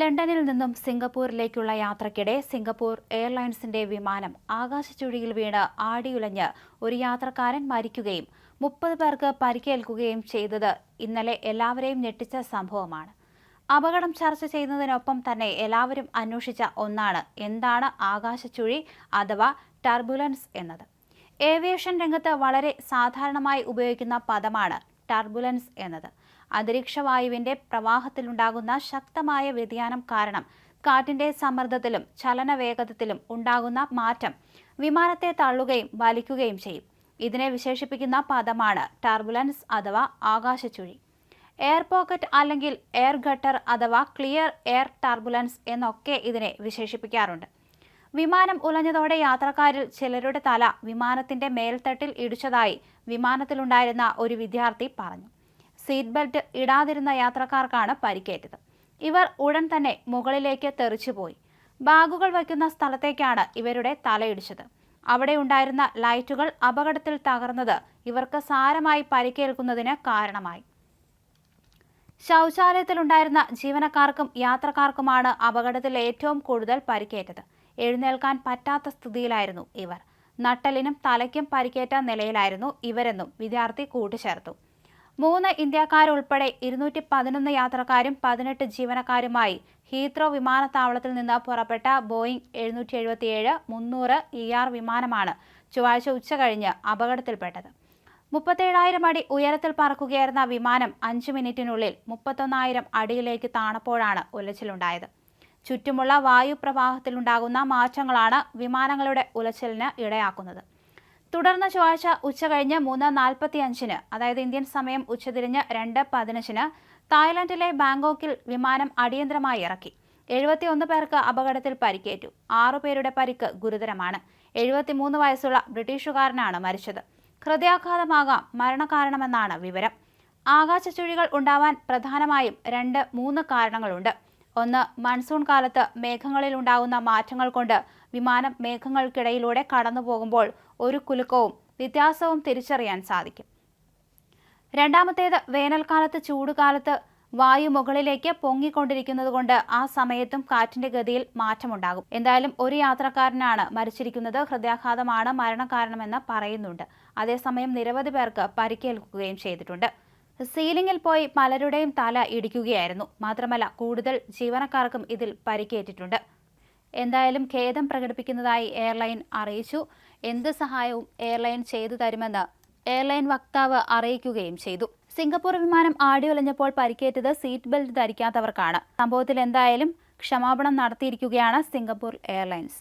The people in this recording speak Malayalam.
ലണ്ടനിൽ നിന്നും സിംഗപ്പൂരിലേക്കുള്ള യാത്രയ്ക്കിടെ സിംഗപ്പൂർ എയർലൈൻസിന്റെ വിമാനം ആകാശച്ചുഴിയിൽ വീണ് ആടിയുലഞ്ഞ് ഒരു യാത്രക്കാരൻ മരിക്കുകയും 30 പേർക്ക് പരിക്കേൽക്കുകയും ചെയ്തത് ഇന്നലെ എല്ലാവരെയും ഞെട്ടിച്ച സംഭവമാണ്. അപകടം ചർച്ച ചെയ്യുന്നതിനൊപ്പം തന്നെ എല്ലാവരും അന്വേഷിച്ച ഒന്നാണ് എന്താണ് ആകാശച്ചുഴി അഥവാ ടർബുലൻസ് എന്നത്. ഏവിയേഷൻ രംഗത്ത് വളരെ സാധാരണമായി ഉപയോഗിക്കുന്ന പദമാണ് ടർബുലൻസ് എന്നത്. അന്തരീക്ഷവായുവിന്റെ പ്രവാഹത്തിലുണ്ടാകുന്ന ശക്തമായ വ്യതിയാനം കാരണം കാറ്റിന്റെ സമ്മർദ്ദത്തിലും ചലനവേഗത്തിലും ഉണ്ടാകുന്ന മാറ്റം വിമാനത്തെ തള്ളുകയും വലിക്കുകയും ചെയ്യും. ഇതിനെ വിശേഷിപ്പിക്കുന്ന പദമാണ് ടർബുലൻസ് അഥവാ ആകാശച്ചുഴി. എയർ പോക്കറ്റ് അല്ലെങ്കിൽ എയർ ഗട്ടർ അഥവാ ക്ലിയർ എയർ ടർബുലൻസ് എന്നൊക്കെ ഇതിനെ വിശേഷിപ്പിക്കാറുണ്ട്. വിമാനം ഉലഞ്ഞതോടെ യാത്രക്കാരിൽ ചിലരുടെ തല വിമാനത്തിന്റെ മേൽത്തട്ടിൽ ഇടിച്ചതായി വിമാനത്തിലുണ്ടായിരുന്ന ഒരു വിദ്യാർത്ഥി പറഞ്ഞു. സീറ്റ് ബെൽറ്റ് ഇടാതിരുന്ന യാത്രക്കാർക്കാണ് പരിക്കേറ്റത്. ഇവർ ഉടൻ തന്നെ മുകളിലേക്ക് തെറിച്ചുപോയി. ബാഗുകൾ വയ്ക്കുന്ന സ്ഥലത്തേക്കാണ് ഇവരുടെ തലയിടിച്ചത്. അവിടെ ഉണ്ടായിരുന്ന ലൈറ്റുകൾ അപകടത്തിൽ തകർന്നത് ഇവർക്ക് സാരമായി പരിക്കേൽക്കുന്നതിന് കാരണമായി. ശൗചാലയത്തിലുണ്ടായിരുന്ന ജീവനക്കാർക്കും യാത്രക്കാർക്കുമാണ് അപകടത്തിൽ ഏറ്റവും കൂടുതൽ പരിക്കേറ്റത്. എഴുന്നേൽക്കാൻ പറ്റാത്ത സ്ഥിതിയിലായിരുന്നു ഇവർ. നട്ടലിനും തലയ്ക്കും പരിക്കേറ്റ നിലയിലായിരുന്നു ഇവരെന്നും വിദ്യാർത്ഥി കൂട്ടിച്ചേർത്തു. 3 ഇന്ത്യക്കാരുൾപ്പെടെ 211 യാത്രക്കാരും 18 ജീവനക്കാരുമായി ഹീത്രോ വിമാനത്താവളത്തിൽ നിന്ന് പുറപ്പെട്ട ബോയിംഗ് 777-300 ER വിമാനമാണ് ചൊവ്വാഴ്ച ഉച്ചകഴിഞ്ഞ് അപകടത്തിൽപ്പെട്ടത്. 37,000 അടി ഉയരത്തിൽ പറക്കുകയായിരുന്ന വിമാനം 5 മിനിറ്റിനുള്ളിൽ 31,000 അടിയിലേക്ക് താണപ്പോഴാണ് ഉലച്ചിലുണ്ടായത്. ചുറ്റുമുള്ള വായുപ്രവാഹത്തിലുണ്ടാകുന്ന മാറ്റങ്ങളാണ് വിമാനങ്ങളുടെ ഉലച്ചിലിന് ഇടയാക്കുന്നത്. തുടർന്ന് ചൊവ്വാഴ്ച ഉച്ചകഴിഞ്ഞ് 3:45 അതായത് ഇന്ത്യൻ സമയം ഉച്ചതിരിഞ്ഞ് 2:15 തായ്ലൻഡിലെ ബാങ്കോക്കിൽ വിമാനം അടിയന്തരമായി ഇറക്കി. 71 പേർക്ക് അപകടത്തിൽ പരിക്കേറ്റു. 6 പേരുടെ പരിക്ക് ഗുരുതരമാണ്. 73 വയസ്സുള്ള ബ്രിട്ടീഷുകാരനാണ് മരിച്ചത്. ഹൃദയാഘാതമാകാം മരണകാരണമെന്നാണ് വിവരം. ആകാശച്ചുഴികൾ ഉണ്ടാവാൻ പ്രധാനമായും 2-3 കാരണങ്ങളുണ്ട്. ഒന്ന്, മൺസൂൺ കാലത്ത് മേഘങ്ങളിൽ ഉണ്ടാകുന്ന മാറ്റങ്ങൾ കൊണ്ട് വിമാനം മേഘങ്ങൾക്കിടയിലൂടെ കടന്നു പോകുമ്പോൾ ഒരു കുലുക്കവും വ്യത്യാസവും തിരിച്ചറിയാൻ സാധിക്കും. രണ്ടാമത്തേത്, വേനൽക്കാലത്ത് ചൂടുകാലത്ത് വായു മുകളിലേക്ക് പൊങ്ങിക്കൊണ്ടിരിക്കുന്നതുകൊണ്ട് ആ സമയത്തും കാറ്റിന്റെ ഗതിയിൽ മാറ്റമുണ്ടാകും. എന്തായാലും ഒരു യാത്രക്കാരനാണ് മരിച്ചിരിക്കുന്നത്. ഹൃദയാഘാതമാണ് മരണകാരണമെന്ന് പറയുന്നുണ്ട്. അതേസമയം നിരവധി പേർക്ക് പരിക്കേൽക്കുകയും ചെയ്തിട്ടുണ്ട്. സീലിംഗിൽ പോയി പലരുടെയും തല ഇടിക്കുകയായിരുന്നു. മാത്രമല്ല കൂടുതൽ ജീവനക്കാർക്കും ഇതിൽ പരിക്കേറ്റിട്ടുണ്ട്. എന്തായാലും ഖേദം പ്രകടിപ്പിക്കുന്നതായി എയർലൈൻ അറിയിച്ചു. എന്ത് സഹായവും എയർലൈൻ ചെയ്തു തരുമെന്ന് എയർലൈൻ വക്താവ് അറിയിക്കുകയും ചെയ്തു. സിംഗപ്പൂർ വിമാനം ആടിയുലഞ്ഞപ്പോൾ പരിക്കേറ്റത് സീറ്റ് ബെൽറ്റ് ധരിക്കാത്തവർക്കാണ്. സംഭവത്തിൽ എന്തായാലും ക്ഷമാപണം നടത്തിയിരിക്കുകയാണ് സിംഗപ്പൂർ എയർലൈൻസ്.